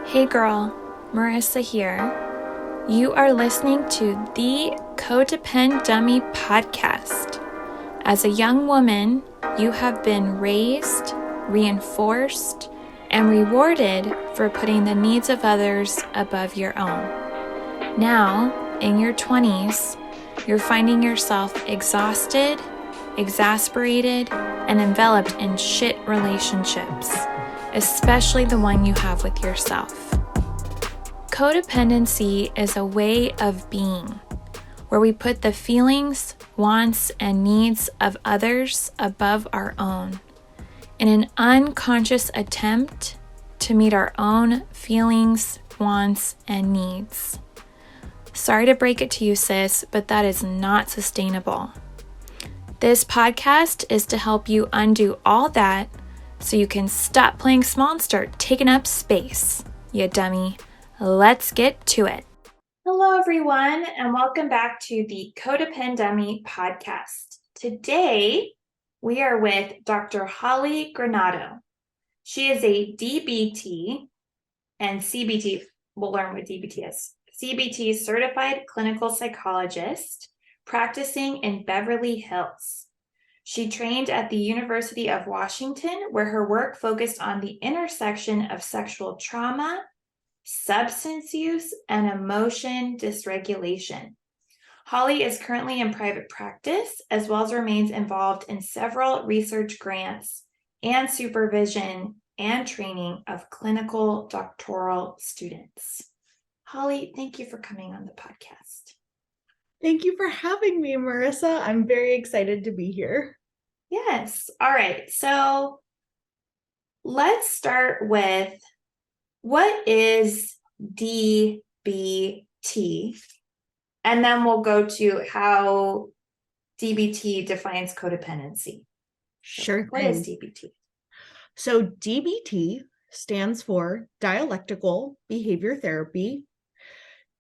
Hey girl, Marissa here. You are listening to the Codependent Dummy podcast. As a young woman, you have been raised, reinforced, and rewarded for putting the needs of others above your own. Now, in your 20s, you're finding yourself exhausted, exasperated, and enveloped in shit relationships, especially the one you have with yourself. Codependency is a way of being where we put the feelings, wants, and needs of others above our own in an unconscious attempt to meet our own feelings, wants, and needs. Sorry to break it to you, sis, but that is not sustainable. This podcast is to help you undo all that so you can stop playing small and start taking up space, you dummy. Let's get to it. Hello, everyone, and welcome back to the Codependent Dummy podcast. Today, we are with Dr. Hollie Granato. She is a DBT and CBT. We'll learn what DBT is. CBT certified clinical psychologist practicing in Beverly Hills. She trained at the University of Washington, where her work focused on the intersection of sexual trauma, substance use, and emotion dysregulation. Hollie is currently in private practice, as well as remains involved in several research grants and supervision and training of clinical doctoral students. Hollie, thank you for coming on the podcast. Thank you for having me, Marissa. I'm very excited to be here. Yes. All right. So let's start with, what is DBT? And then we'll go to how DBT defines codependency. Sure. What is DBT? So DBT stands for Dialectical Behavior Therapy.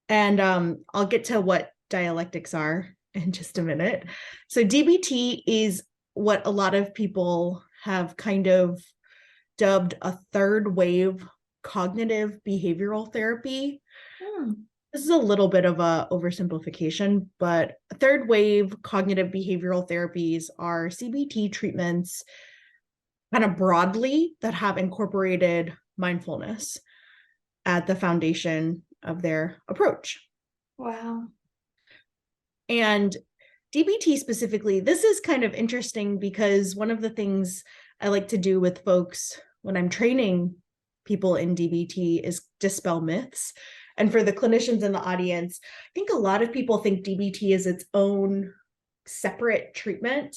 And I'll get to what dialectics are in just a minute. So DBT is what a lot of people have kind of dubbed a third wave cognitive behavioral therapy. This is a little bit of a oversimplification, but third wave cognitive behavioral therapies are CBT treatments kind of broadly that have incorporated mindfulness at the foundation of their approach. Wow. And DBT specifically, this is kind of interesting because one of the things I like to do with folks when I'm training people in DBT is dispel myths. And for the clinicians in the audience, I think a lot of people think DBT is its own separate treatment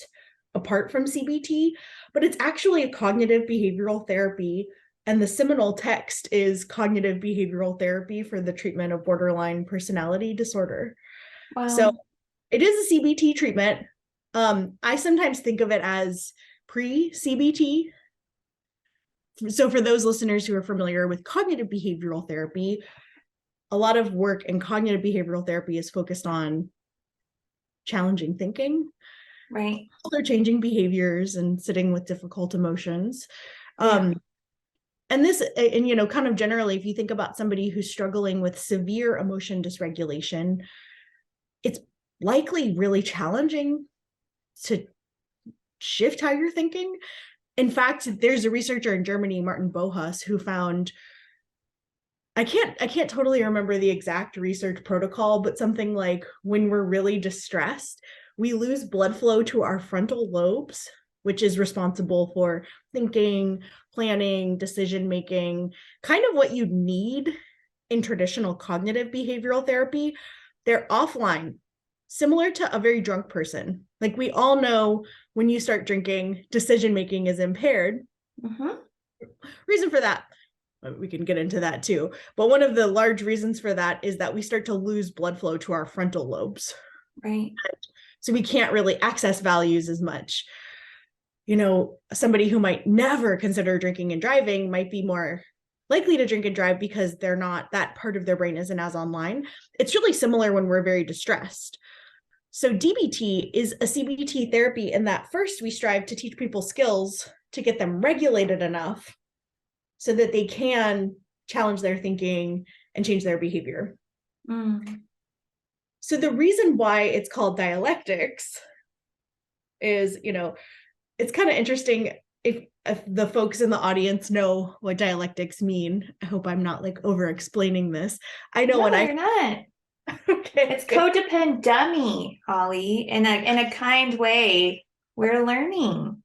apart from CBT, but it's actually a cognitive behavioral therapy. And the seminal text is cognitive behavioral therapy for the treatment of borderline personality disorder. Wow. So it is a CBT treatment. I sometimes think of it as pre-CBT. So for those listeners who are familiar with cognitive behavioral therapy, a lot of work in cognitive behavioral therapy is focused on challenging thinking, right? They're changing behaviors and sitting with difficult emotions. And this, and you know, kind of generally, if you think about somebody who's struggling with severe emotion dysregulation, it's likely really challenging to shift how you're thinking. In fact, there's a researcher in Germany, Martin Bohus, who found, I can't totally remember the exact research protocol, but something like when we're really distressed, we lose blood flow to our frontal lobes, which is responsible for thinking, planning, decision-making, kind of what you need in traditional cognitive behavioral therapy. They're offline, similar to a very drunk person. Like we all know when you start drinking, decision-making is impaired. Reason for that, we can get into that too. But one of the large reasons for that is that we start to lose blood flow to our frontal lobes. Right. So we can't really access values as much. You know, somebody who might never consider drinking and driving might be more likely to drink and drive because they're not, that part of their brain isn't as online. It's really similar when we're very distressed. So DBT is a CBT therapy in that first we strive to teach people skills to get them regulated enough so that they can challenge their thinking, and change their behavior. Mm. So the reason why it's called dialectics is, it's kind of interesting if the folks in the audience know what dialectics mean. I hope I'm not like over explaining this. I know when you're not. Okay. It's codependent dummy, Hollie, in a kind way. We're learning.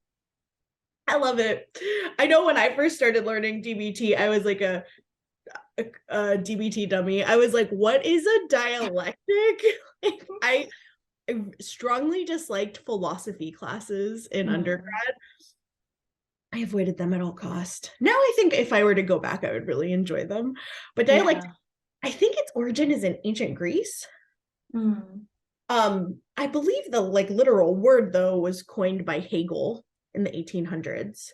I love it. I know when I first started learning DBT, I was like a DBT dummy. I was like, what is a dialectic? I strongly disliked philosophy classes in undergrad. I avoided them at all cost. Now I think if I were to go back, I would really enjoy them. But dialectic, I think its origin is in ancient Greece. I believe the like literal word though was coined by Hegel in the 1800s.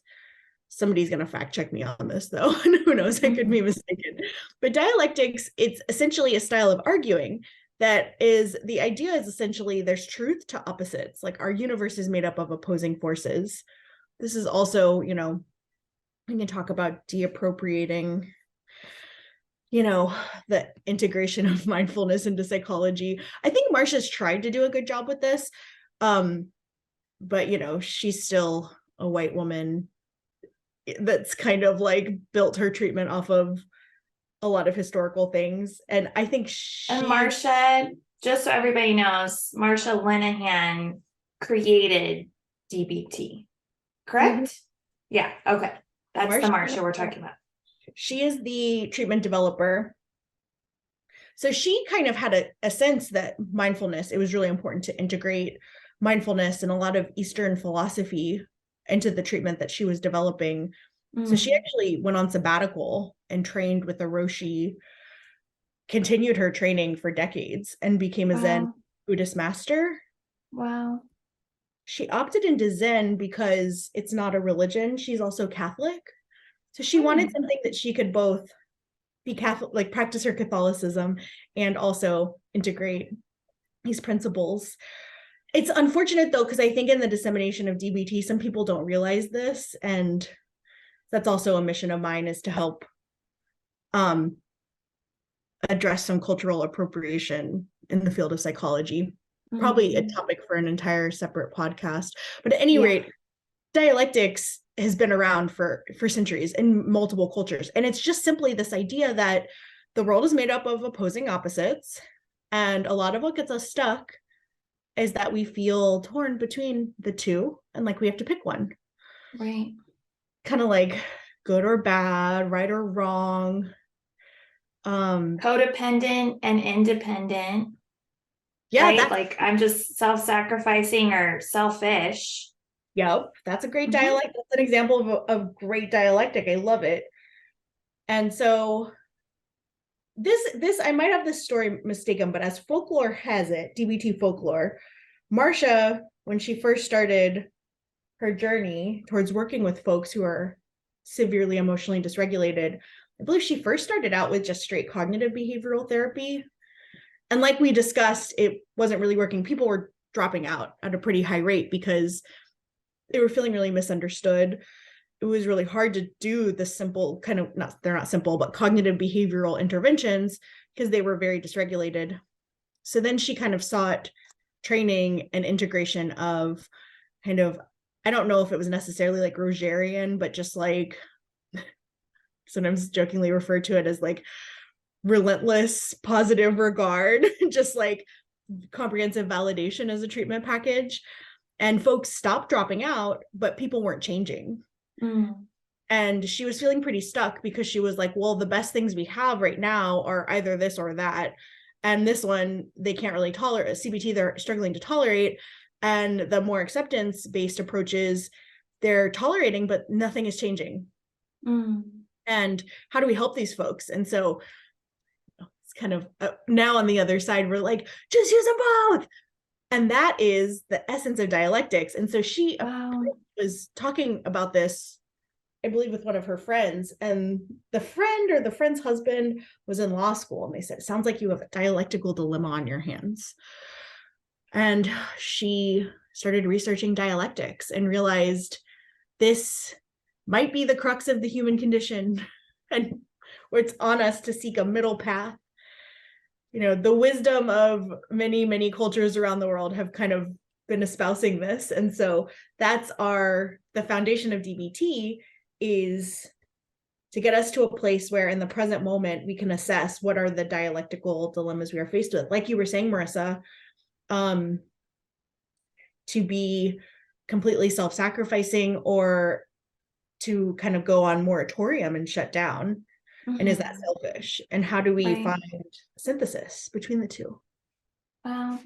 Somebody's going to fact check me on this though. Who knows? I could be mistaken. But dialectics, it's essentially a style of arguing that is, the idea is essentially there's truth to opposites. Like our universe is made up of opposing forces. This is also, we can talk about deappropriating, the integration of mindfulness into psychology. I think Marsha's tried to do a good job with this. But, she's still a white woman that's kind of like built her treatment off of a lot of historical things. And I think and Marsha, just so everybody knows, Marsha Linehan created DBT, correct? Mm-hmm. Yeah, okay. That's the Marsha we're talking about. She is the treatment developer. So she kind of had a sense that mindfulness, it was really important to integrate mindfulness and a lot of Eastern philosophy into the treatment that she was developing. So she actually went on sabbatical and trained with a Roshi, continued her training for decades, and became a Zen Buddhist master. Wow. She opted into Zen because it's not a religion. She's also Catholic. So she wanted something that she could both be Catholic, like practice her Catholicism, and also integrate these principles. It's unfortunate though, because I think in the dissemination of DBT, some people don't realize this, and that's also a mission of mine, is to help address some cultural appropriation in the field of psychology. Probably a topic for an entire separate podcast. But at any rate, dialectics has been around for centuries in multiple cultures. And it's just simply this idea that the world is made up of opposing opposites. And a lot of what gets us stuck is that we feel torn between the two and like we have to pick one. Right. Kind of like good or bad, right or wrong. Codependent and independent. Yeah. Right? Like I'm just self-sacrificing or selfish. Yep. That's a great dialect. That's an example of great dialectic. I love it. And so this, I might have this story mistaken, but as folklore has it, DBT folklore, Marsha, when she first started her journey towards working with folks who are severely emotionally dysregulated, I believe she first started out with just straight cognitive behavioral therapy. And like we discussed, it wasn't really working. People were dropping out at a pretty high rate because they were feeling really misunderstood. It was really hard to do the simple kind of, they're not simple, but cognitive behavioral interventions because they were very dysregulated. So then she kind of sought training and integration of kind of, I don't know if it was necessarily like Rogerian, but just like sometimes jokingly referred to it as like relentless positive regard, just like comprehensive validation as a treatment package. And folks stopped dropping out, but people weren't changing. And she was feeling pretty stuck because she was like, well, the best things we have right now are either this or that. And this one, they can't really tolerate. CBT, they're struggling to tolerate. And the more acceptance-based approaches, they're tolerating, but nothing is changing. And how do we help these folks? And so it's kind of now on the other side, we're like, just use them both. And that is the essence of dialectics. And so she was talking about this, I believe, with one of her friends, and the friend or the friend's husband was in law school. And they said, it sounds like you have a dialectical dilemma on your hands. And she started researching dialectics and realized this might be the crux of the human condition. And it's on us to seek a middle path. The wisdom of many, many cultures around the world have kind of been espousing this. And so that's the foundation of DBT, is to get us to a place where in the present moment, we can assess what are the dialectical dilemmas we are faced with. Like you were saying, Marissa, to be completely self-sacrificing or to kind of go on moratorium and shut down. Mm-hmm. And is that selfish? And how do we find synthesis between the two? Wow.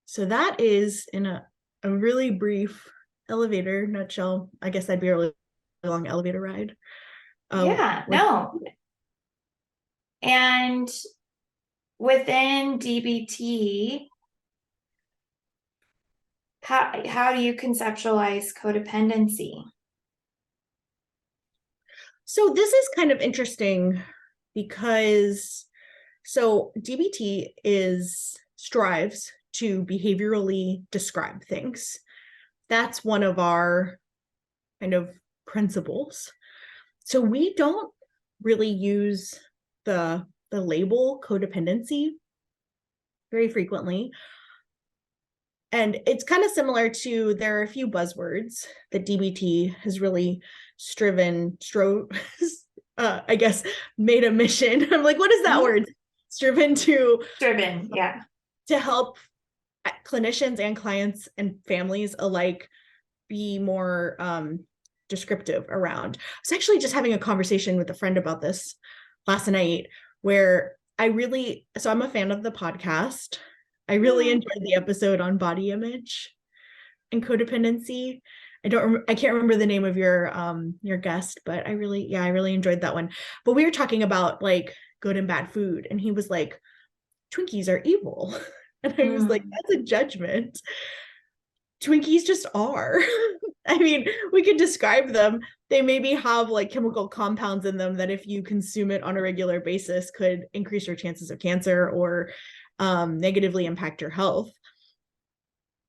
So that is in a really brief elevator nutshell. I guess that'd be a really long elevator ride. No. And within DBT, how do you conceptualize codependency? So this is kind of interesting because DBT strives to behaviorally describe things. That's one of our kind of principles. So we don't really use the label codependency very frequently. And it's kind of similar to, there are a few buzzwords that DBT has really I guess, made a mission. I'm like, what is that word? Striven, yeah. To help clinicians and clients and families alike be more descriptive around. I was actually just having a conversation with a friend about this last night, where so I'm a fan of the podcast. I really enjoyed the episode on body image and codependency. I can't remember the name of your guest, but I really enjoyed that one. But we were talking about like good and bad food, and he was like, Twinkies are evil. And I was like, that's a judgment. Twinkies just are. I mean, we could describe them. They maybe have like chemical compounds in them that if you consume it on a regular basis could increase your chances of cancer or negatively impact your health.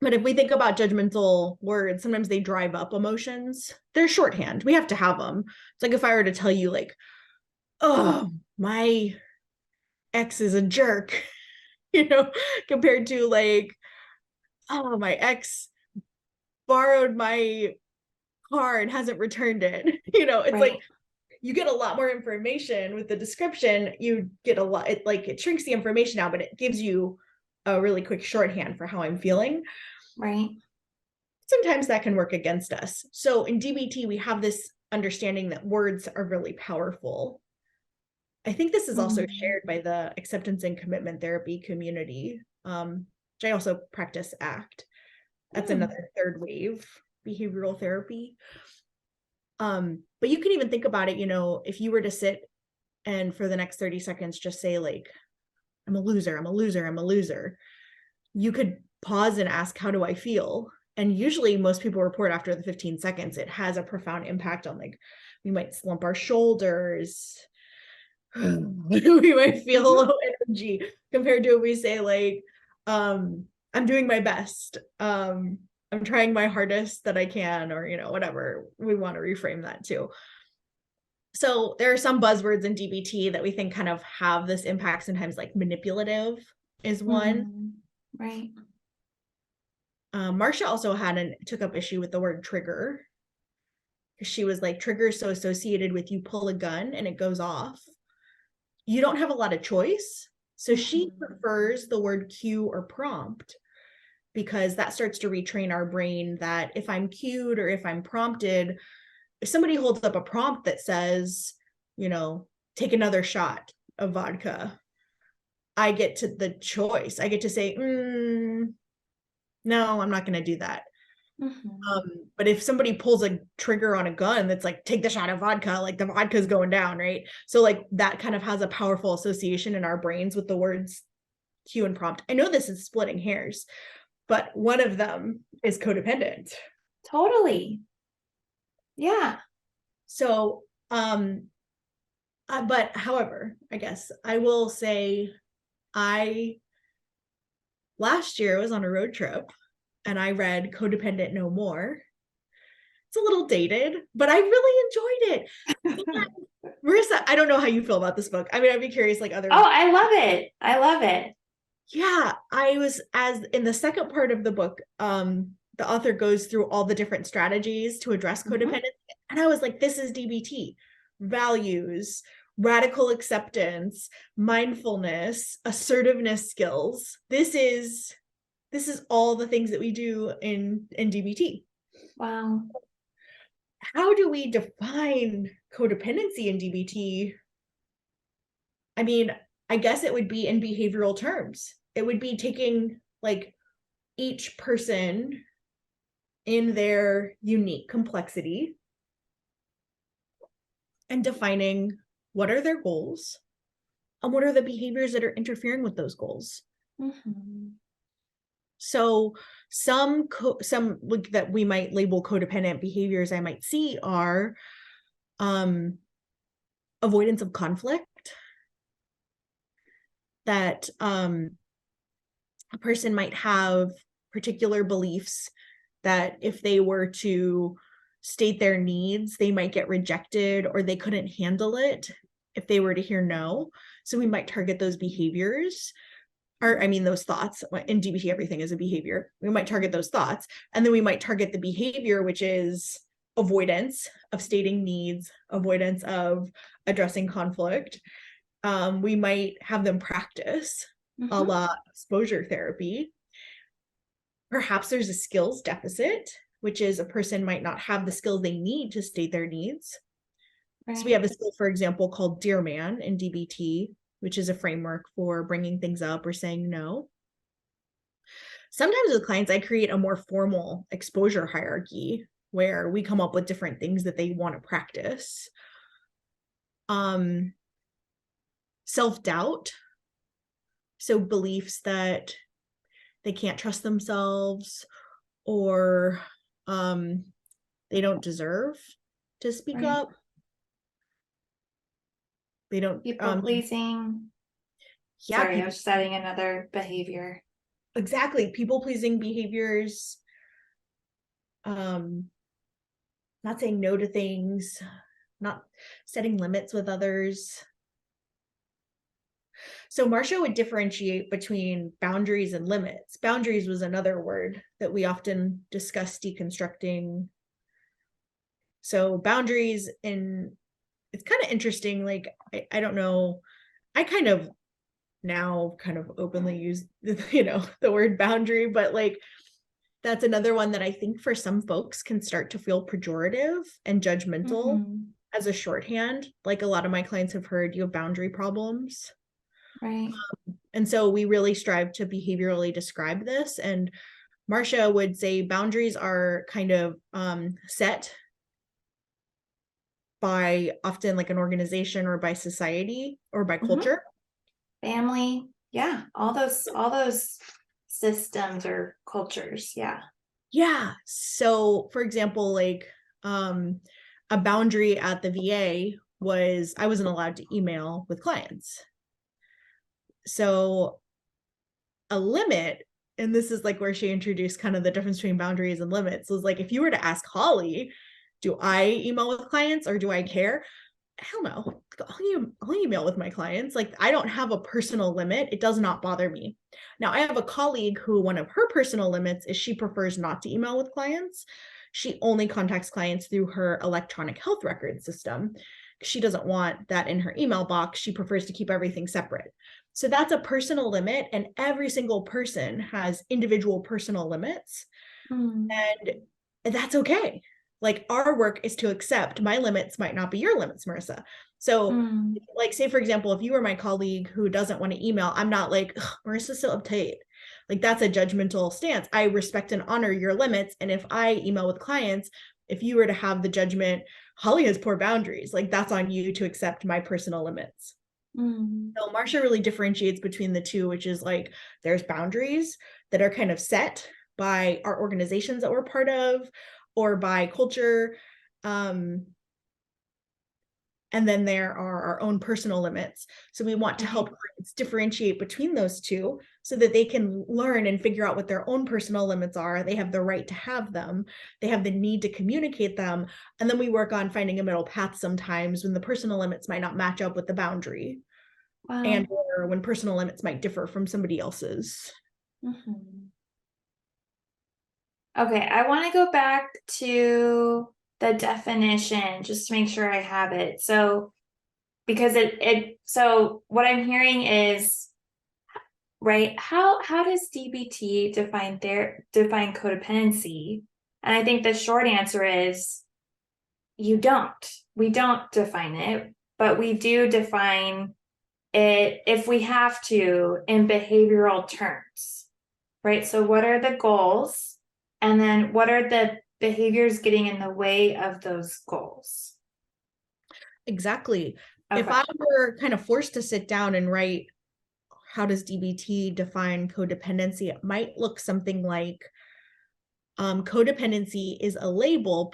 But if we think about judgmental words, sometimes they drive up emotions. They're shorthand. We have to have them. It's like if I were to tell you like, oh, my ex is a jerk, compared to like, oh, my ex borrowed my car and hasn't returned it. It's like you get a lot more information with the description. You get a lot, it shrinks the information out, but it gives you a really quick shorthand for how I'm feeling. Right. Sometimes that can work against us. So in DBT, we have this understanding that words are really powerful. I think this is also shared by the acceptance and commitment therapy community, which I also practice ACT. That's another third wave behavioral therapy. But you can even think about it, if you were to sit and for the next 30 seconds, just say like, I'm a loser, I'm a loser, I'm a loser. You could pause and ask, how do I feel? And usually most people report after the 15 seconds, it has a profound impact on like, we might slump our shoulders. We might feel low energy compared to if we say like, I'm doing my best. I'm trying my hardest that I can, or, whatever. We want to reframe that too. So there are some buzzwords in DBT that we think kind of have this impact. Sometimes like manipulative is one. Right. Marcia also took up issue with the word trigger. She was like, trigger is so associated with you pull a gun and it goes off. You don't have a lot of choice. So she prefers the word cue or prompt, because that starts to retrain our brain that if I'm cued or if I'm prompted, if somebody holds up a prompt that says, take another shot of vodka, I get to the choice. I get to say, no, I'm not going to do that. But if somebody pulls a trigger on a gun that's like, take the shot of vodka, like the vodka's going down, right? So like that kind of has a powerful association in our brains with the words cue and prompt. I know this is splitting hairs, but one of them is codependent. Totally. Yeah. So, but however, I guess I will say last year I was on a road trip and I read Codependent No More. It's a little dated, but I really enjoyed it. I don't know how you feel about this book. I mean, I'd be curious, like other. Oh, I love it. I love it. Yeah, I was, as in the second part of the book, the author goes through all the different strategies to address codependence. And I was like, this is DBT. Values, radical acceptance, mindfulness, assertiveness skills. This is all the things that we do in DBT. Wow. How do we define codependency in DBT? I mean, I guess it would be in behavioral terms. It would be taking like each person in their unique complexity and defining what are their goals and what are the behaviors that are interfering with those goals. Mm-hmm. So some that we might label codependent behaviors I might see are avoidance of conflict, that a person might have particular beliefs that if they were to state their needs, they might get rejected or they couldn't handle it if they were to hear no. So we might target those behaviors, or I mean, those thoughts. In DBT, everything is a behavior. We might target those thoughts, and then we might target the behavior, which is avoidance of stating needs, avoidance of addressing conflict. We might have them practice a la exposure therapy. Perhaps there's a skills deficit, which is a person might not have the skills they need to state their needs. Right. So we have a skill, for example, called Dear Man in DBT, which is a framework for bringing things up or saying no. Sometimes with clients, I create a more formal exposure hierarchy where we come up with different things that they want to practice. Self-doubt. So beliefs that they can't trust themselves, or they don't deserve to speak up. They don't. People pleasing. Yeah, sorry, I was just adding another behavior. Exactly. People pleasing behaviors. Not saying no to things, not setting limits with others. So Marcia would differentiate between boundaries and limits. Boundaries was another word that we often discuss deconstructing. So boundaries, and it's kind of interesting. Like, I don't know, I kind of now kind of openly use, the word boundary, but like, that's another one that I think for some folks can start to feel pejorative and judgmental as a shorthand. Like a lot of my clients have heard, you have boundary problems. Right. And so we really strive to behaviorally describe this. And Marcia would say boundaries are kind of set by often like an organization or by society or by culture. Family. Yeah. All those systems or cultures. Yeah. Yeah. So for example, like a boundary at the VA was I wasn't allowed to email with clients. So a limit, and this is like where she introduced kind of the difference between boundaries and limits, was like, if you were to ask Hollie, do I email with clients or do I care? Hell no. I'll email with my clients. Like, I don't have a personal limit. It does not bother me. Now, I have a colleague who one of her personal limits is she prefers not to email with clients. She only contacts clients through her electronic health record system. She doesn't want that in her email box. She prefers to keep everything separate. So that's a personal limit, and every single person has individual personal limits, and that's okay. Like, our work is to accept my limits might not be your limits, Marissa. So like, say, for example, if you were my colleague who doesn't want to email, I'm not like, Marissa's so uptight. Like, that's a judgmental stance. I respect and honor your limits. And if I email with clients, if you were to have the judgment, Hollie has poor boundaries, like, that's on you to accept my personal limits. So Marcia really differentiates between the two, which is like, there's boundaries that are kind of set by our organizations that we're part of or by culture. And then there are our own personal limits. So we want to help clients differentiate between those two so that they can learn and figure out what their own personal limits are. They have the right to have them. They have the need to communicate them. And then we work on finding a middle path sometimes when the personal limits might not match up with the boundary. Wow. And or when personal limits might differ from somebody else's. Okay, I want to go back to the definition just to make sure I have it. So, because so what I'm hearing is, right, how does DBT define codependency? And I think the short answer is we don't define it, but we do define it if we have to in behavioral terms, right? So what are the goals? And then what are the behaviors getting in the way of those goals? Exactly. Okay. If I were kind of forced to sit down and write, how does DBT define codependency? It might look something like codependency is a label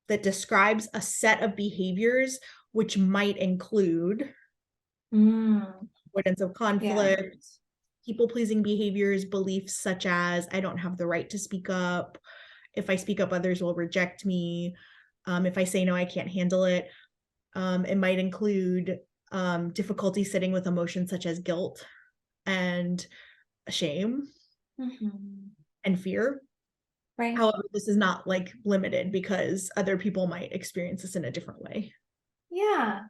that describes a set of behaviors which might include avoidance of conflict, people-pleasing behaviors, beliefs such as I don't have the right to speak up. If I speak up, others will reject me. If I say no, I can't handle it. It might include difficulty sitting with emotions such as guilt and shame and fear. Right. However, this is not like limited because other people might experience this in a different way. Yeah.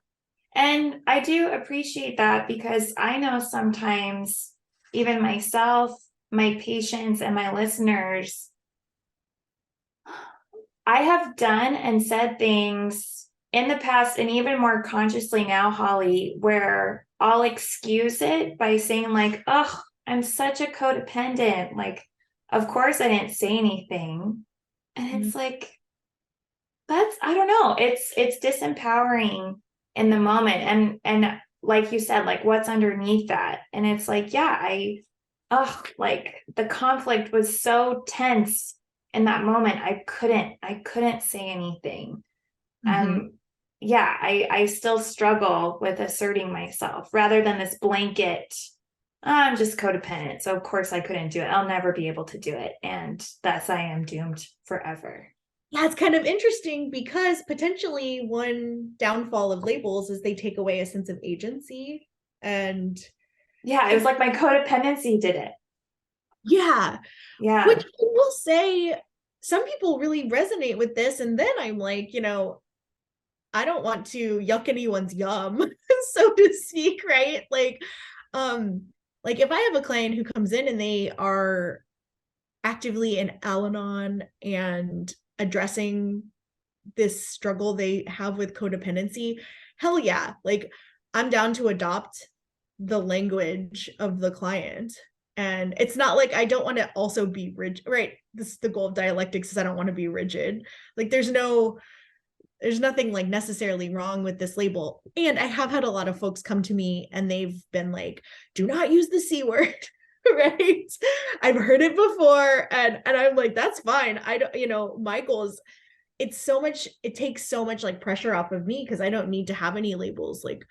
And I do appreciate that because I know sometimes even myself, my patients, and my listeners, I have done and said things in the past and even more consciously now, Hollie, where I'll excuse it by saying like, oh, I'm such a codependent. Like, of course I didn't say anything. And it's like, I don't know. It's disempowering in the moment. And like you said, like what's underneath that? And it's like, yeah, like the conflict was so tense in that moment. I couldn't say anything. Yeah, I still struggle with asserting myself rather than this blanket, I'm just codependent. So of course I couldn't do it. I'll never be able to do it. And thus I am doomed forever. Yeah, it's kind of interesting because potentially one downfall of labels is they take away a sense of agency. And yeah, it was like my codependency did it. Yeah. Yeah. Which I will say, some people really resonate with this. And then I'm like, I don't want to yuck anyone's yum, so to speak, right? Like if I have a client who comes in and they are actively in Al-Anon and addressing this struggle they have with codependency, hell yeah, like I'm down to adopt the language of the client. And it's not like I don't want to also be rigid, right? This is the goal of dialectics, is I don't want to be rigid. Like there's nothing like necessarily wrong with this label. And I have had a lot of folks come to me and they've been like, do not use the C word. Right? I've heard it before. And I'm like, that's fine. I don't, my goal is, it takes so much like pressure off of me because I don't need to have any labels. Like,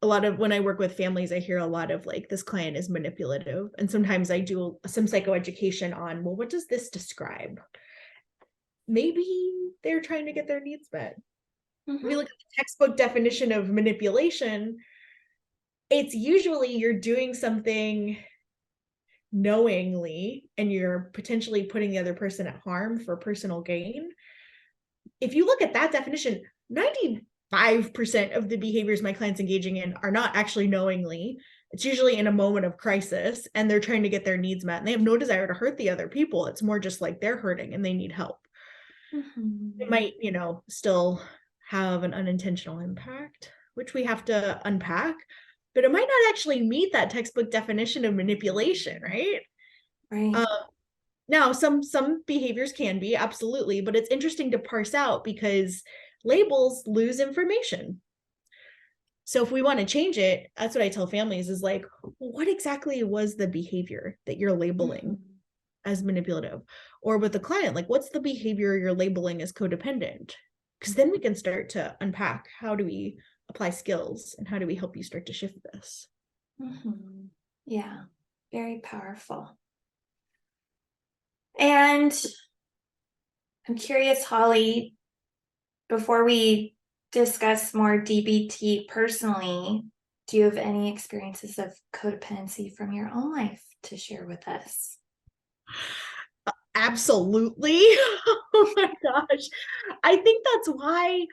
a lot of when I work with families, I hear a lot of like, this client is manipulative. And sometimes I do some psychoeducation on, well, what does this describe? Maybe they're trying to get their needs met. If we look at the textbook definition of manipulation, it's usually you're doing something knowingly and you're potentially putting the other person at harm for personal gain. If you look at that definition, 95% of the behaviors my clients engaging in are not actually knowingly. It's usually in a moment of crisis and they're trying to get their needs met and they have no desire to hurt the other people. It's more just like they're hurting and they need help. It might, still have an unintentional impact, which we have to unpack, but it might not actually meet that textbook definition of manipulation, right? Right. Now, some behaviors can be, absolutely, but it's interesting to parse out because labels lose information. So if we want to change it, that's what I tell families is like, what exactly was the behavior that you're labeling as manipulative? Or with the client, like, what's the behavior you're labeling as codependent? because then we can start to unpack, how do we apply skills and how do we help you start to shift this? Yeah, very powerful. And I'm curious, Hollie, before we discuss more DBT personally, do you have any experiences of codependency from your own life to share with us? Absolutely. Oh my gosh. I think that's why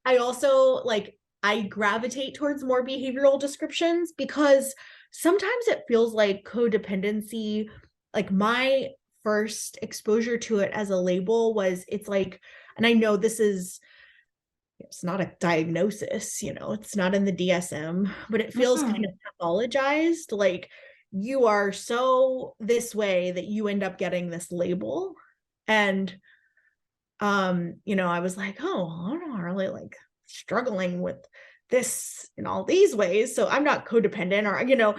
I also I gravitate towards more behavioral descriptions, because sometimes it feels like codependency, like my first exposure to it as a label was, it's like, and I know it's not a diagnosis, it's not in the DSM, but it feels kind of pathologized. Like, you are so this way that you end up getting this label. And I was like, oh, I'm not really like struggling with this in all these ways, so I'm not codependent, or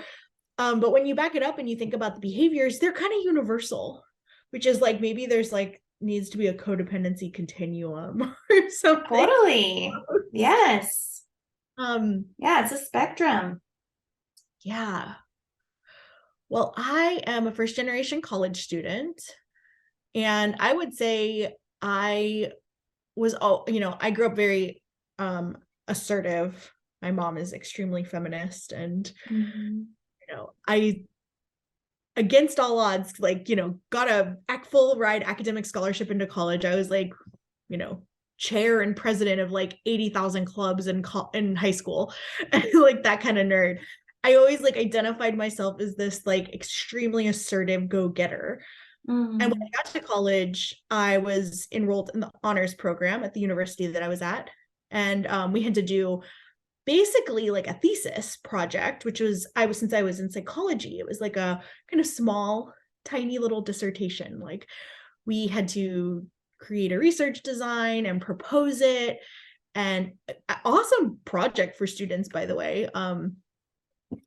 but when you back it up and you think about the behaviors, they're kind of universal, which is like, maybe there's like needs to be a codependency continuum or something. Totally. Yes. Yeah, it's a spectrum. Yeah. Well, I am a first generation college student, and I would say I was I grew up very assertive. My mom is extremely feminist, and I, against all odds, got a full ride academic scholarship into college. I was like, chair and president of like 80,000 clubs in high school, like that kind of nerd. I always identified myself as this extremely assertive go-getter. And when I got to college, I was enrolled in the honors program at the university that I was at. And we had to do basically a thesis project, which was, since I was in psychology, it was like a kind of small, tiny little dissertation. Like, we had to create a research design and propose it. And awesome project for students, by the way.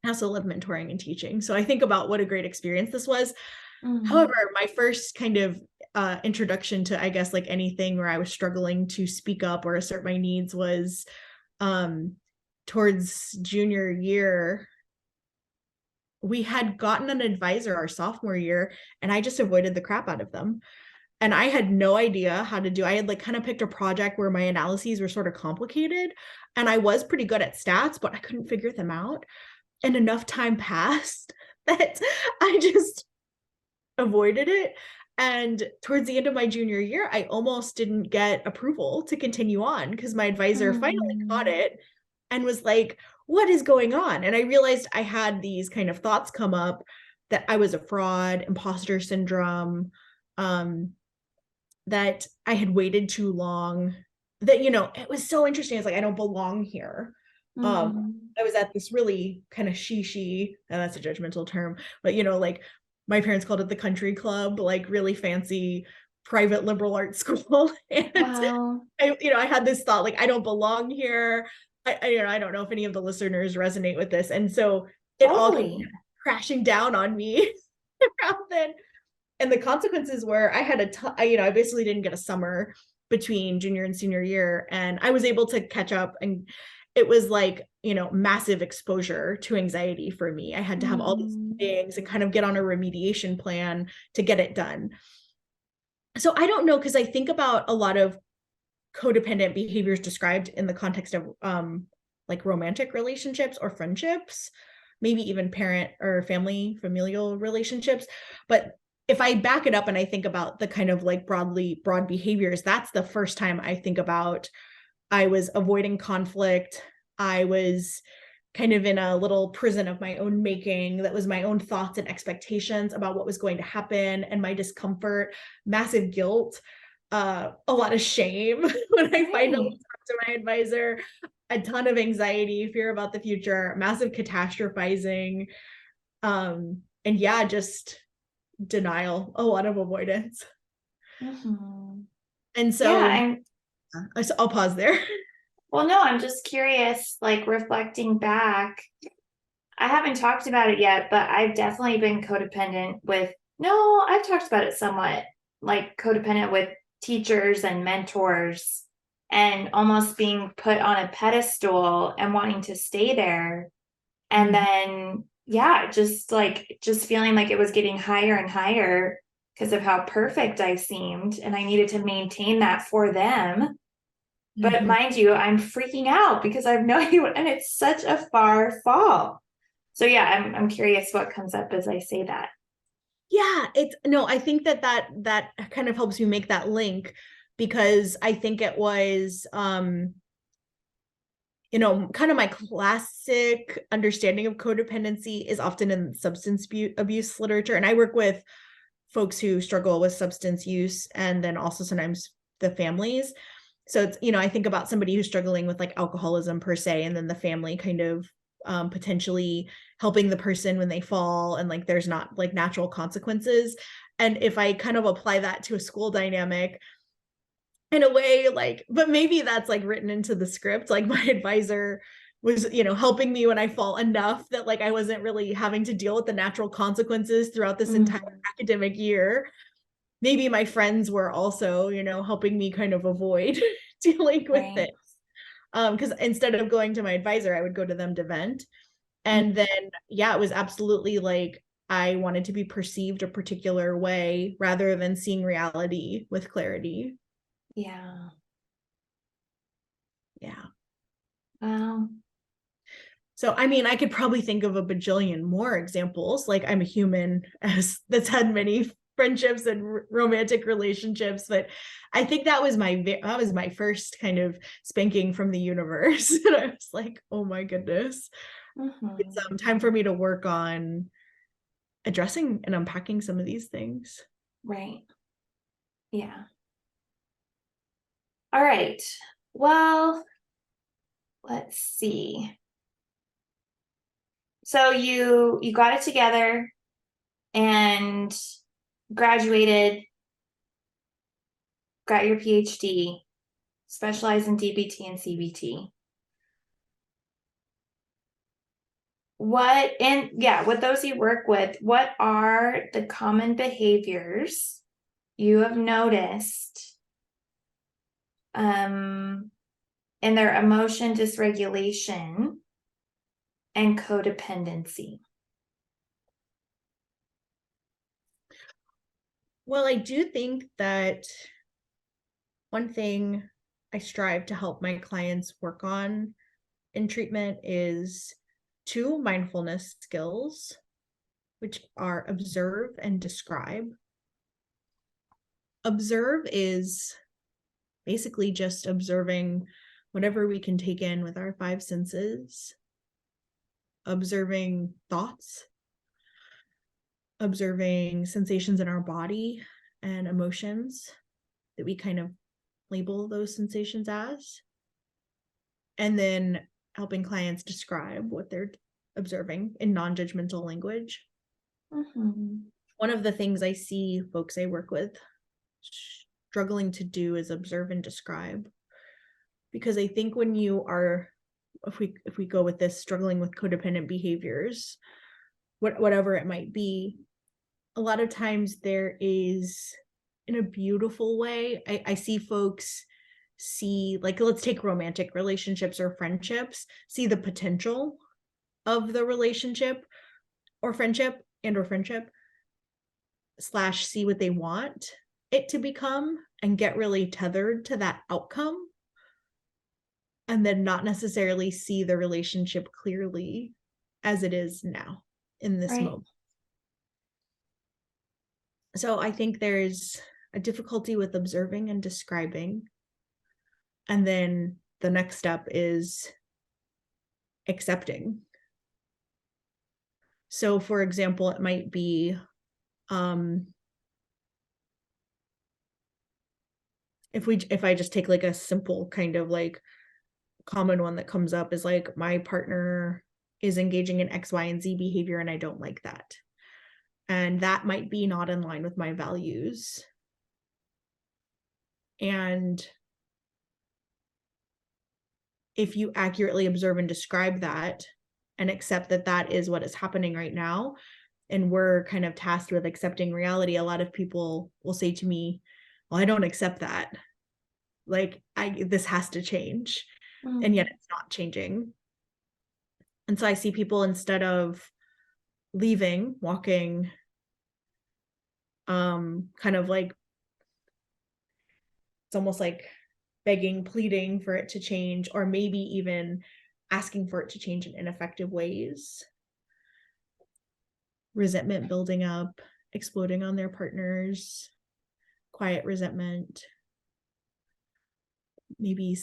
I also love mentoring and teaching, so I think about what a great experience this was. However, my first kind of introduction to, I guess, anything where I was struggling to speak up or assert my needs was towards junior year. We had gotten an advisor our sophomore year, and I just avoided the crap out of them. And I had no idea how to do. I had kind of picked a project where my analyses were sort of complicated, and I was pretty good at stats, but I couldn't figure them out. And enough time passed that I just avoided it. And towards the end of my junior year, I almost didn't get approval to continue on, because my advisor finally caught it and was like, what is going on? And I realized I had these kind of thoughts come up, that I was a fraud, imposter syndrome, that I had waited too long, that, it was so interesting. It's like, I don't belong here. I was at this really kind of she, and that's a judgmental term, but my parents called it the country club, really fancy private liberal arts school. And Wow. I had this thought, I don't belong here. I don't know if any of the listeners resonate with this. And so it all came crashing down on me around then. And the consequences were, I had I basically didn't get a summer between junior and senior year, and I was able to catch up, and it was massive exposure to anxiety for me. I had to have all these things and kind of get on a remediation plan to get it done. So I don't know, because I think about a lot of codependent behaviors described in the context of romantic relationships or friendships, maybe even parent or familial relationships. But if I back it up and I think about the kind of broad behaviors, that's the first time I think about, I was avoiding conflict. I was kind of in a little prison of my own making, that was my own thoughts and expectations about what was going to happen, and my discomfort, massive guilt, a lot of shame when I finally talked to my advisor, a ton of anxiety, fear about the future, massive catastrophizing, and yeah, just denial, a lot of avoidance. And so I'll pause there. Well, no, I'm just curious, reflecting back, I haven't talked about it yet, but I've definitely been codependent with, no, I've talked about it somewhat, codependent with teachers and mentors and almost being put on a pedestal and wanting to stay there. And then, yeah, just feeling like it was getting higher and higher because of how perfect I seemed. And I needed to maintain that for them. But mind you, I'm freaking out because I have no idea and it's such a far fall. So yeah, I'm curious what comes up as I say that. Yeah, I think that kind of helps you make that link, because I think it was kind of my classic understanding of codependency is often in substance abuse literature. And I work with folks who struggle with substance use, and then also sometimes the families. So it's, I think about somebody who's struggling with like alcoholism per se, and then the family kind of potentially helping the person when they fall, and like there's not like natural consequences. And if I kind of apply that to a school dynamic in a way, like, but maybe that's like written into the script, like my advisor was, helping me when I fall enough that like I wasn't really having to deal with the natural consequences throughout this entire academic year. Maybe my friends were also, helping me kind of avoid dealing with it. Because instead of going to my advisor, I would go to them to vent. And then, yeah, it was absolutely like I wanted to be perceived a particular way rather than seeing reality with clarity. Yeah. Yeah. Wow. So, I mean, I could probably think of a bajillion more examples. Like, I'm a human that's had many friendships and romantic relationships, but I think that was my first kind of spanking from the universe. And I was like, oh my goodness, it's time for me to work on addressing and unpacking some of these things. Right. Yeah. All right. Well, let's see. So you got it together and graduated, got your PhD, specialized in DBT and CBT. With those you work with, what are the common behaviors you have noticed in their emotion dysregulation and codependency? Well, I do think that one thing I strive to help my clients work on in treatment is 2 mindfulness skills, which are observe and describe. Observe is basically just observing whatever we can take in with our 5 senses, observing thoughts, observing sensations in our body and emotions that we kind of label those sensations as, and then helping clients describe what they're observing in non-judgmental language. One of the things I see folks I work with struggling to do is observe and describe, because I think when you are, if we go with this, struggling with codependent behaviors, whatever it might be, a lot of times there is, in a beautiful way, I see folks see, like, let's take romantic relationships or friendships, see the potential of the relationship or friendship / see what they want it to become and get really tethered to that outcome, and then not necessarily see the relationship clearly as it is now in this moment. So I think there's a difficulty with observing and describing. And then the next step is accepting. So for example, it might be, if I just take like a simple kind of like common one that comes up is like, my partner is engaging in X, Y, and Z behavior and I don't like that. And that might be not in line with my values. And if you accurately observe and describe that and accept that that is what is happening right now, and we're kind of tasked with accepting reality, a lot of people will say to me, well, I don't accept that. like this has to change. Mm-hmm. And yet it's not changing. And so I see people, instead of leaving, walking, kind of like, it's almost like begging, pleading for it to change, or maybe even asking for it to change in ineffective ways. Resentment building up, exploding on their partners, quiet resentment. Maybe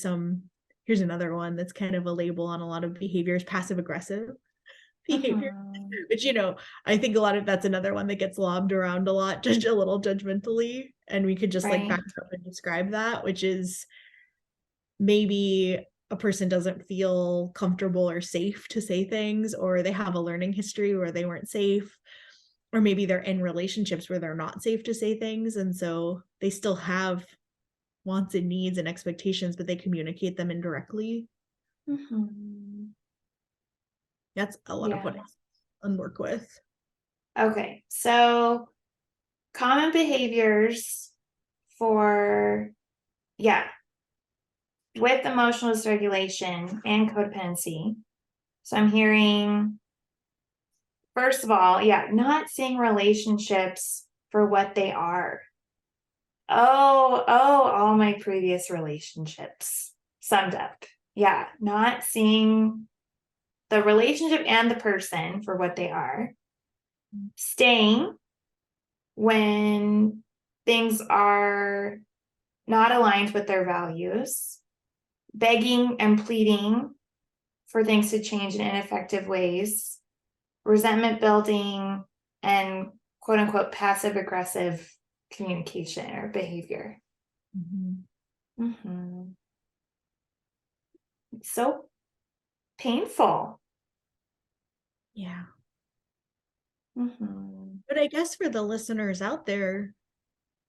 here's another one that's kind of a label on a lot of behaviors, passive aggressive behavior, which, I think a lot of that's another one that gets lobbed around a lot, just a little judgmentally. And we could just like back up and describe that, which is maybe a person doesn't feel comfortable or safe to say things, or they have a learning history where they weren't safe, or maybe they're in relationships where they're not safe to say things. And so they still have wants and needs and expectations, but they communicate them indirectly. That's a lot of what I work with. Okay, so common behaviors for, with emotional dysregulation and codependency. So I'm hearing, first of all, not seeing relationships for what they are. Oh, all my previous relationships summed up. Yeah, not seeing the relationship and the person for what they are. Staying when things are not aligned with their values. Begging and pleading for things to change in ineffective ways. Resentment building, and quote unquote passive aggressive communication or behavior. It's so painful. Yeah. But I guess for the listeners out there,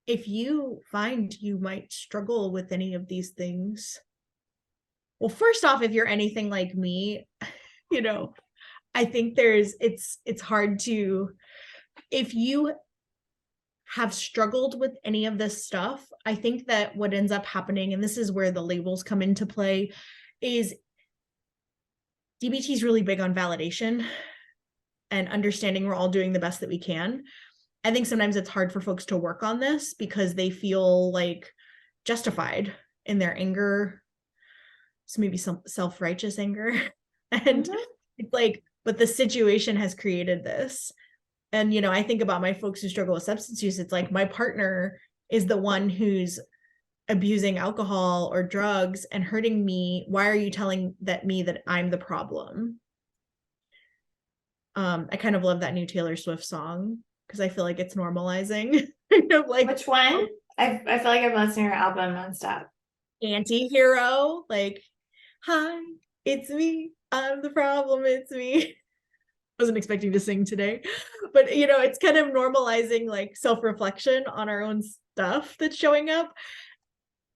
if you find you might struggle with any of these things, well, first off, if you're anything like me, I think it's hard to, if you have struggled with any of this stuff, I think that what ends up happening, and this is where the labels come into play, is DBT is really big on validation and understanding we're all doing the best that we can. I think sometimes it's hard for folks to work on this because they feel like justified in their anger. So maybe some self-righteous anger. And it's like, but the situation has created this. And, I think about my folks who struggle with substance use. It's like my partner is the one who's abusing alcohol or drugs and hurting me. Why are you telling me that I'm the problem? I kind of love that new Taylor Swift song because I feel like it's normalizing. Like, which one? I feel like I've been listening to her album nonstop. Anti-hero, like, hi, it's me. I'm the problem. It's me. Wasn't expecting to sing today, but it's kind of normalizing like self-reflection on our own stuff that's showing up.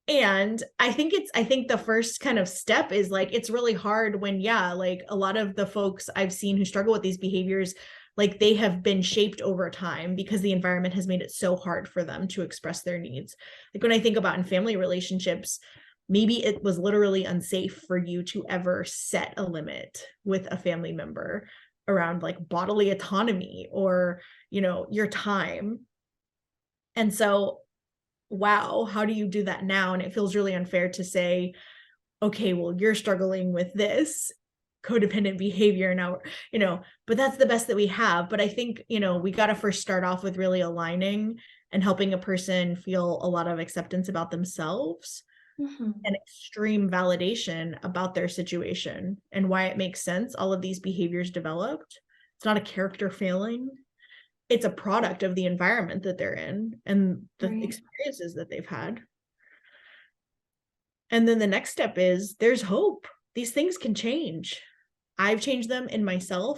And I think the first kind of step is like, it's really hard when, like a lot of the folks I've seen who struggle with these behaviors, like they have been shaped over time because the environment has made it so hard for them to express their needs. Like when I think about in family relationships, maybe it was literally unsafe for you to ever set a limit with a family member around like bodily autonomy or, your time. And so, wow, how do you do that now? And it feels really unfair to say, okay, well, you're struggling with this codependent behavior now, but that's the best that we have. But I think, we got to first start off with really aligning and helping a person feel a lot of acceptance about themselves and extreme validation about their situation and why it makes sense. All of these behaviors developed. It's not a character failing. It's a product of the environment that they're in and the experiences that they've had. And then the next step is there's hope. These things can change. I've changed them in myself.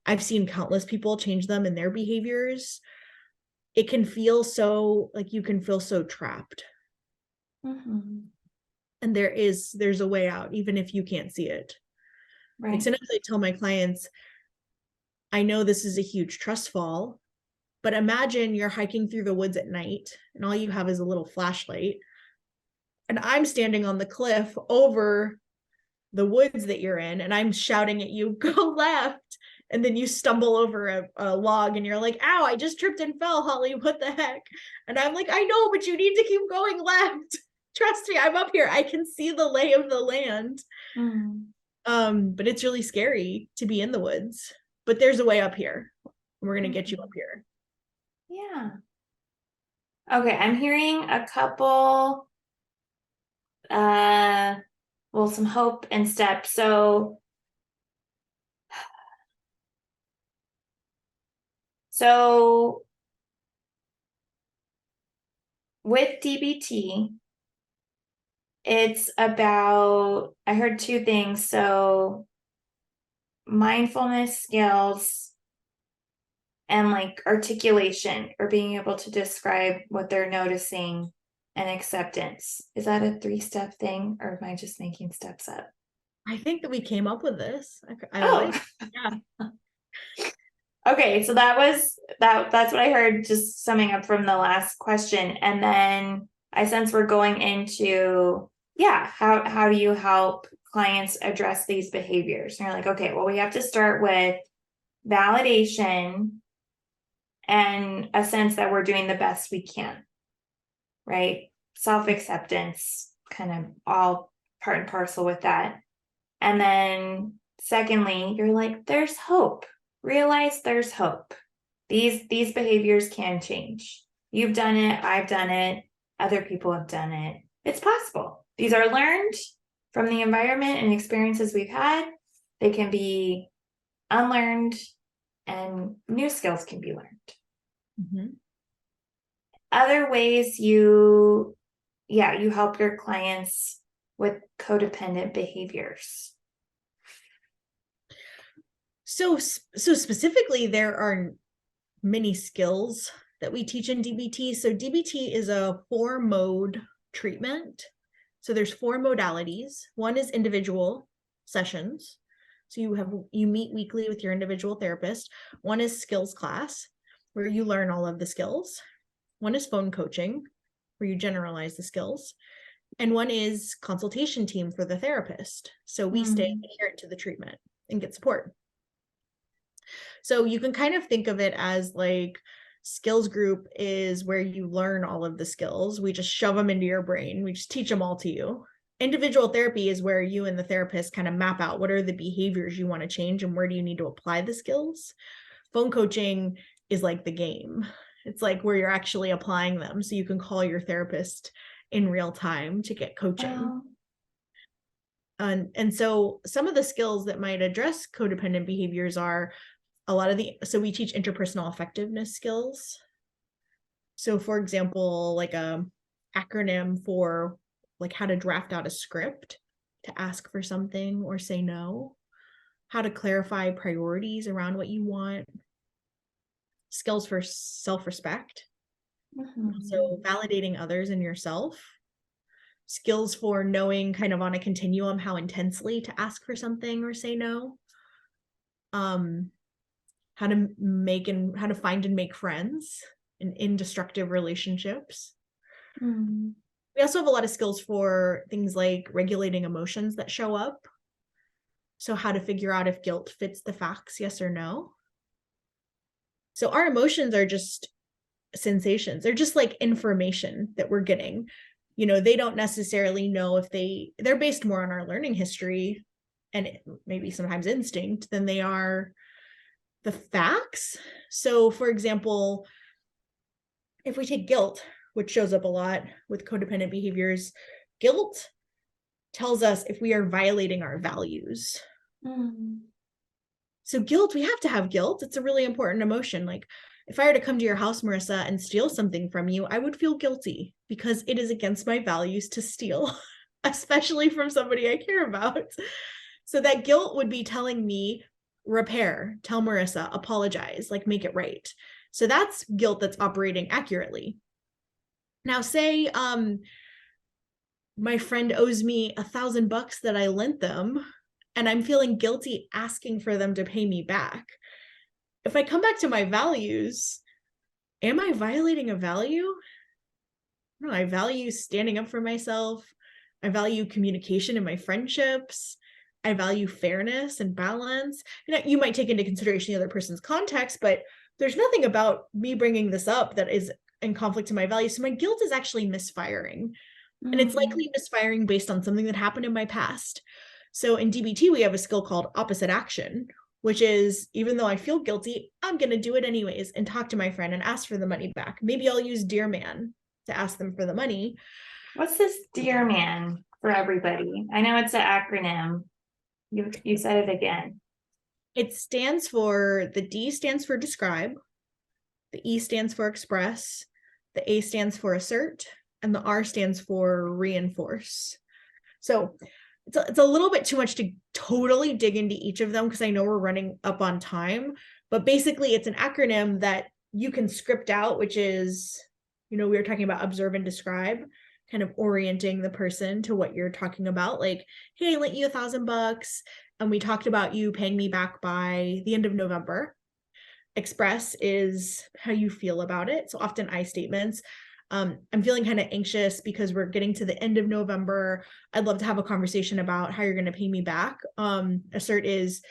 I've seen countless people change them in their behaviors. It can feel so like you can feel so trapped. And there's a way out, even if you can't see it. Like sometimes I tell my clients, I know this is a huge trust fall, but imagine you're hiking through the woods at night and all you have is a little flashlight and I'm standing on the cliff over the woods that you're in, and I'm shouting at you, go left. And then you stumble over a log and you're like, ow, I just tripped and fell, Hollie, what the heck? And I'm like, I know, but you need to keep going left. Trust me, I'm up here. I can see the lay of the land. But it's really scary to be in the woods. But there's a way up here. We're going to get you up here. Yeah. Okay, I'm hearing a couple, some hope and steps. So with DBT, it's about, I heard two things. So mindfulness skills and like articulation, or being able to describe what they're noticing, and acceptance. Is that a 3-step thing, or am I just making steps up? I think that we came up with this. Yeah. Okay, so that's what I heard, just summing up from the last question. And then I sense we're going into, how do you help clients address these behaviors? And you're like, okay, well, we have to start with validation and a sense that we're doing the best we can, right? Self-acceptance, kind of all part and parcel with that. And then secondly, you're like, there's hope. Realize there's hope. These behaviors can change. You've done it. I've done it. Other people have done it. It's possible. These are learned from the environment and experiences we've had. They can be unlearned, and new skills can be learned. Other ways you help your clients with codependent behaviors. So specifically, there are many skills that we teach in DBT. So DBT is a 4-mode treatment. So there's 4 modalities. One is individual sessions. So you meet weekly with your individual therapist. One is skills class, where you learn all of the skills. One is phone coaching, where you generalize the skills. And one is consultation team for the therapist. So we stay adherent to the treatment and get support. So you can kind of think of it as like skills group is where you learn all of the skills. We just shove them into your brain. We just teach them all to you. Individual therapy is where you and the therapist kind of map out what are the behaviors you want to change and where do you need to apply the skills. Phone coaching is like the game. It's like where you're actually applying them. So you can call your therapist in real time to get coaching. Wow. And so some of the skills that might address codependent behaviors are so we teach interpersonal effectiveness skills. So for example, like a acronym for like how to draft out a script to ask for something or say no, how to clarify priorities around what you want, skills for self-respect, so validating others and yourself, skills for knowing kind of on a continuum how intensely to ask for something or say no, how to find and make friends in destructive relationships. We also have a lot of skills for things like regulating emotions that show up. So how to figure out if guilt fits the facts, yes or no. So our emotions are just sensations. They're just like information that we're getting. They don't necessarily know if they're based more on our learning history and maybe sometimes instinct than they are the facts. So for example, if we take guilt, which shows up a lot with codependent behaviors, guilt tells us if we are violating our values. So guilt, we have to have guilt. It's a really important emotion. Like if I were to come to your house, Marissa, and steal something from you, I would feel guilty because it is against my values to steal, especially from somebody I care about. So that guilt would be telling me, repair, tell Marissa, apologize, like make it right. So that's guilt that's operating accurately. Now say my friend owes me $1,000 that I lent them, and I'm feeling guilty asking for them to pay me back. If I come back to my values, am I violating a value? don't know, I value standing up for myself. I value communication in my friendships. I value fairness and balance. You might take into consideration the other person's context, but there's nothing about me bringing this up that is in conflict to my values. So my guilt is actually misfiring. And it's likely misfiring based on something that happened in my past. So in DBT, we have a skill called opposite action, which is, even though I feel guilty, I'm going to do it anyways and talk to my friend and ask for the money back. Maybe I'll use Dear Man to ask them for the money. What's this Dear Man for everybody? I know it's an acronym. You said it again. It stands for, the D stands for describe, the E stands for express, the A stands for assert, and the R stands for reinforce. So it's a little bit too much to totally dig into each of them because I know we're running up on time, but basically it's an acronym that you can script out, which is, we were talking about observe and describe, kind of orienting the person to what you're talking about. Like, hey, I lent you $1,000 and we talked about you paying me back by the end of November. Express is how you feel about it. So often I statements. I'm feeling kind of anxious because we're getting to the end of November. I'd love to have a conversation about how you're going to pay me back. Assert is,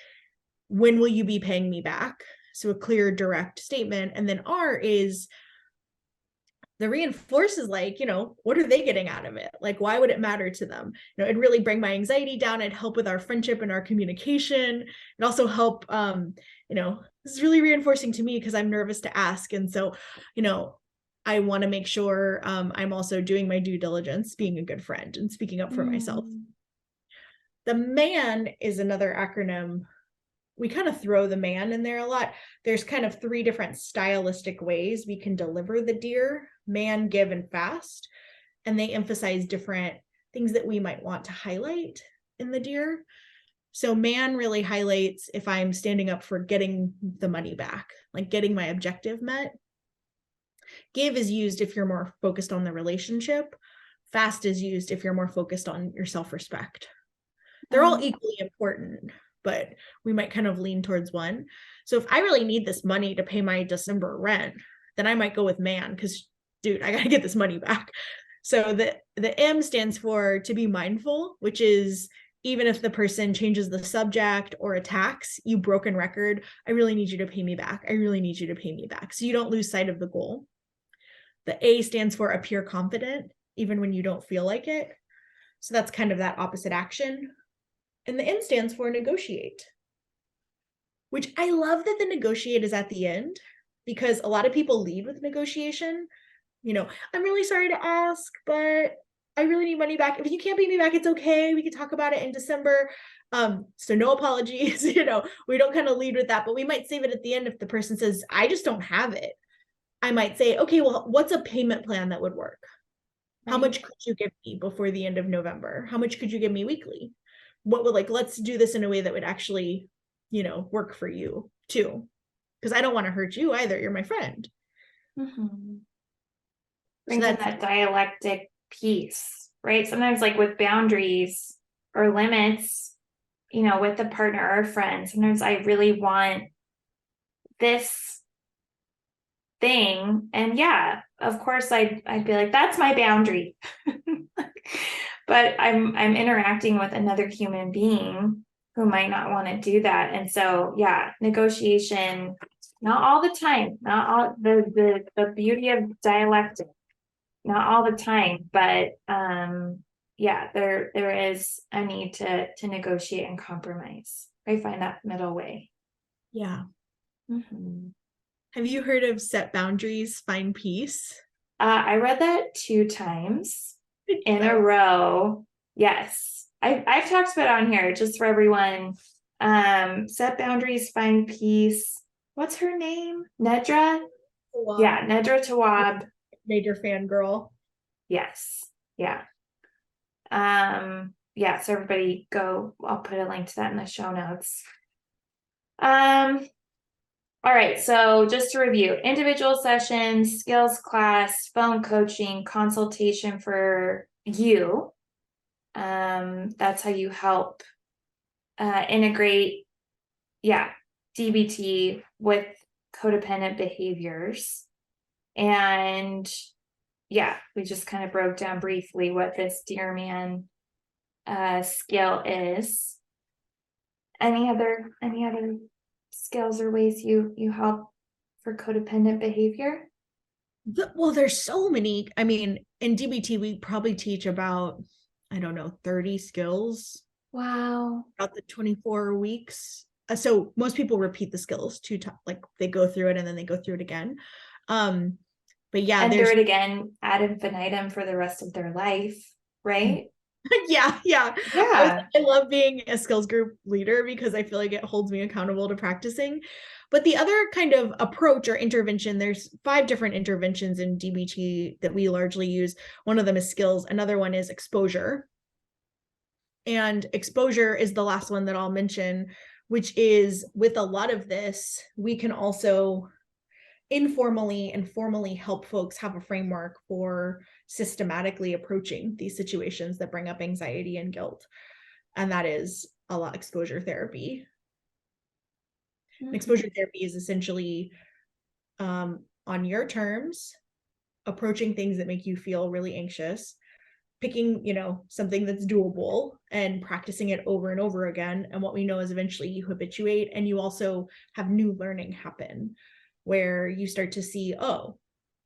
when will you be paying me back? So a clear, direct statement. And then R is, the reinforce is like, what are they getting out of it? Like, why would it matter to them? It'd really bring my anxiety down. It'd help with our friendship and our communication. It'd also help, this is really reinforcing to me because I'm nervous to ask. And so, I want to make sure I'm also doing my due diligence, being a good friend and speaking up for myself. The MAN is another acronym. We kind of throw the MAN in there a lot. There's kind of 3 different stylistic ways we can deliver the DEAR: MAN, give, and fast. And they emphasize different things that we might want to highlight in the DEAR. So MAN really highlights if I'm standing up for getting the money back, like getting my objective met. Give is used if you're more focused on the relationship. Fast is used if you're more focused on your self-respect. They're all equally important, but we might kind of lean towards one. So if I really need this money to pay my December rent, then I might go with MAN because, dude, I got to get this money back. So the M stands for to be mindful, which is, even if the person changes the subject or attacks, you broken record, I really need you to pay me back. I really need you to pay me back. So you don't lose sight of the goal. The A stands for appear confident, even when you don't feel like it. So that's kind of that opposite action. And the N stands for negotiate, which I love that the negotiate is at the end, because a lot of people lead with negotiation. I'm really sorry to ask, but I really need money back. If you can't pay me back, it's okay. We can talk about it in December. So no apologies. We don't kind of lead with that, but we might save it at the end if the person says, I just don't have it. I might say, okay, well, what's a payment plan that would work? How much could you give me before the end of November? How much could you give me weekly? What would, let's do this in a way that would actually, work for you too. Because I don't want to hurt you either. You're my friend. Mm-hmm. Brings in that dialectic piece, right? Sometimes like with boundaries or limits, with a partner or a friend, sometimes I really want this thing. And yeah, of course I'd be like, that's my boundary. But I'm interacting with another human being who might not want to do that. And so yeah, negotiation, not all the time, not all the beauty of dialectic, not all the time, but yeah, there is a need to negotiate and compromise. I find that middle way. Yeah. Mm-hmm. Have you heard of set boundaries, find peace? I read that 2 times in a row. Yes. I've talked about it on here just for everyone. Set boundaries, find peace. What's her name? Nedra? Tawwab. Yeah, Nedra Tawwab. Major fangirl. Yes. Yeah. Yeah, so everybody go, I'll put a link to that in the show notes. All right, so just to review: individual sessions, skills class, phone coaching, consultation for you. That's how you help integrate, DBT with codependent behaviors. And we just kind of broke down briefly what this Dear Man skill is. Any other skills or ways you help for codependent behavior? Well, there's so many. I mean, in DBT, we probably teach about, 30 skills. Wow. About the 24 weeks. So most people repeat the skills like they go through it and then they go through it again. But yeah, and do it again ad infinitum for the rest of their life, right? Yeah. Yeah. I love being a skills group leader because I feel like it holds me accountable to practicing. But the other kind of approach or intervention, there's 5 different interventions in DBT that we largely use. One of them is skills. Another one is exposure. And exposure is the last one that I'll mention, which is with a lot of this, we can also informally and formally help folks have a framework for systematically approaching these situations that bring up anxiety and guilt. And that is a lot exposure therapy. Mm-hmm. Exposure therapy is essentially on your terms, approaching things that make you feel really anxious, picking, something that's doable and practicing it over and over again. And what we know is eventually you habituate and you also have new learning happen where you start to see, oh,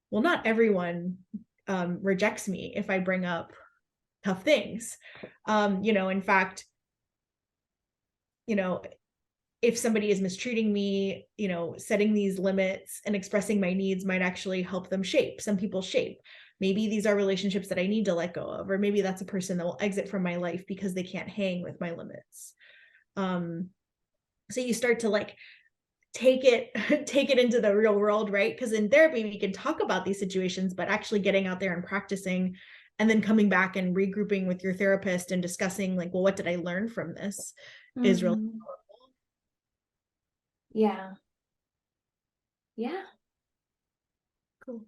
well, not everyone rejects me if I bring up tough things. In fact, if somebody is mistreating me, setting these limits and expressing my needs might actually help them shape. Some people shape. Maybe these are relationships that I need to let go of, or maybe that's a person that will exit from my life because they can't hang with my limits. So you start to like take it into the real world, right? Because in therapy, we can talk about these situations, but actually getting out there and practicing and then coming back and regrouping with your therapist and discussing like, well, what did I learn from this is really powerful. Yeah. Cool.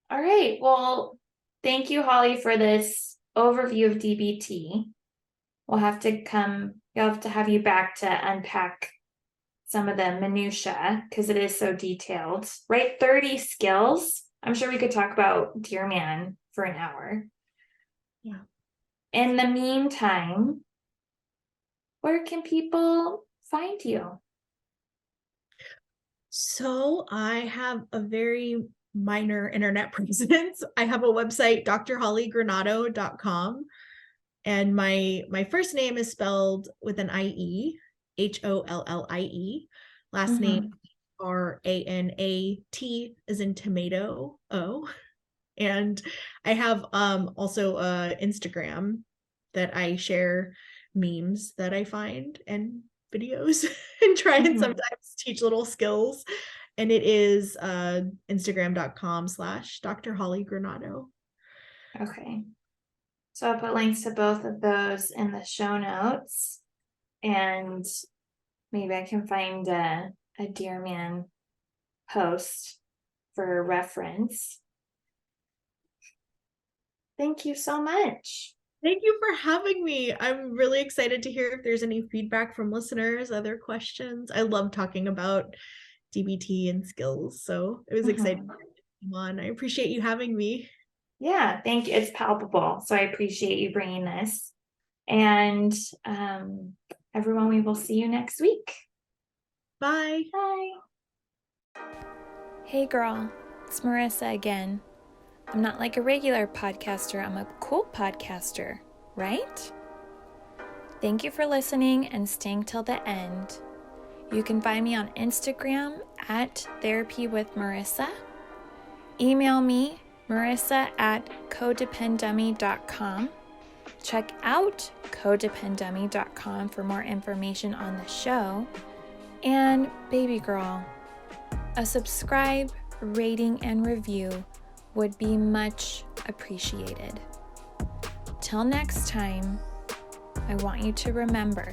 All right. Well, thank you, Hollie, for this overview of DBT. You'll have to have you back to unpack some of the minutia because it is so detailed, right? 30 skills. I'm sure we could talk about Dear Man for an hour. Yeah. In the meantime, where can people find you? So I have a very minor internet presence. I have a website, drholliegranato.com. And my first name is spelled with an IE, HOLLIE. Last name RANAT as in tomato, O. And I have also Instagram that I share memes that I find and videos and try and sometimes teach little skills. And it is Instagram.com/Dr. Hollie Granato. Okay. So I'll put links to both of those in the show notes. And maybe I can find a Dear Man post for reference. Thank you so much. Thank you for having me. I'm really excited to hear if there's any feedback from listeners, other questions. I love talking about DBT and skills, so it was exciting to come on. I appreciate you having me. Yeah, thank you. It's palpable, so I appreciate you bringing this. And everyone, we will see you next week. Bye. Bye. Hey girl, it's Marissa again. I'm not like a regular podcaster, I'm a cool podcaster, right? Thank you for listening and staying till the end. You can find me on Instagram at therapywithmarissa. Email me, marissa@codependummy.com. Check out codependummy.com for more information on the show. And baby girl, a subscribe, rating, and review would be much appreciated. Till next time, I want you to remember,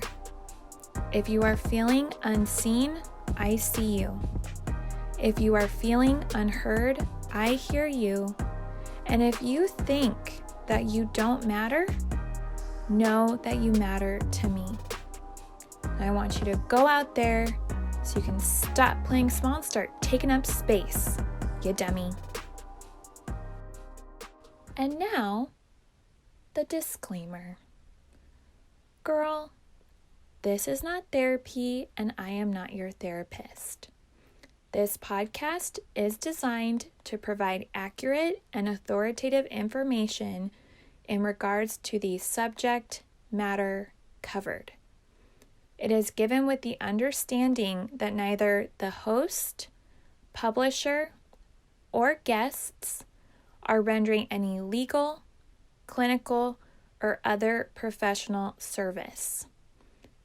if you are feeling unseen, I see you. If you are feeling unheard, I hear you. And if you think that you don't matter, know that you matter to me. I want you to go out there so you can stop playing small and start taking up space, you dummy. And now, the disclaimer. Girl, this is not therapy, and I am not your therapist. This podcast is designed to provide accurate and authoritative information in regards to the subject matter covered. It is given with the understanding that neither the host, publisher, or guests are rendering any legal, clinical, or other professional service.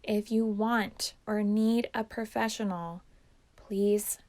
If you want or need a professional, please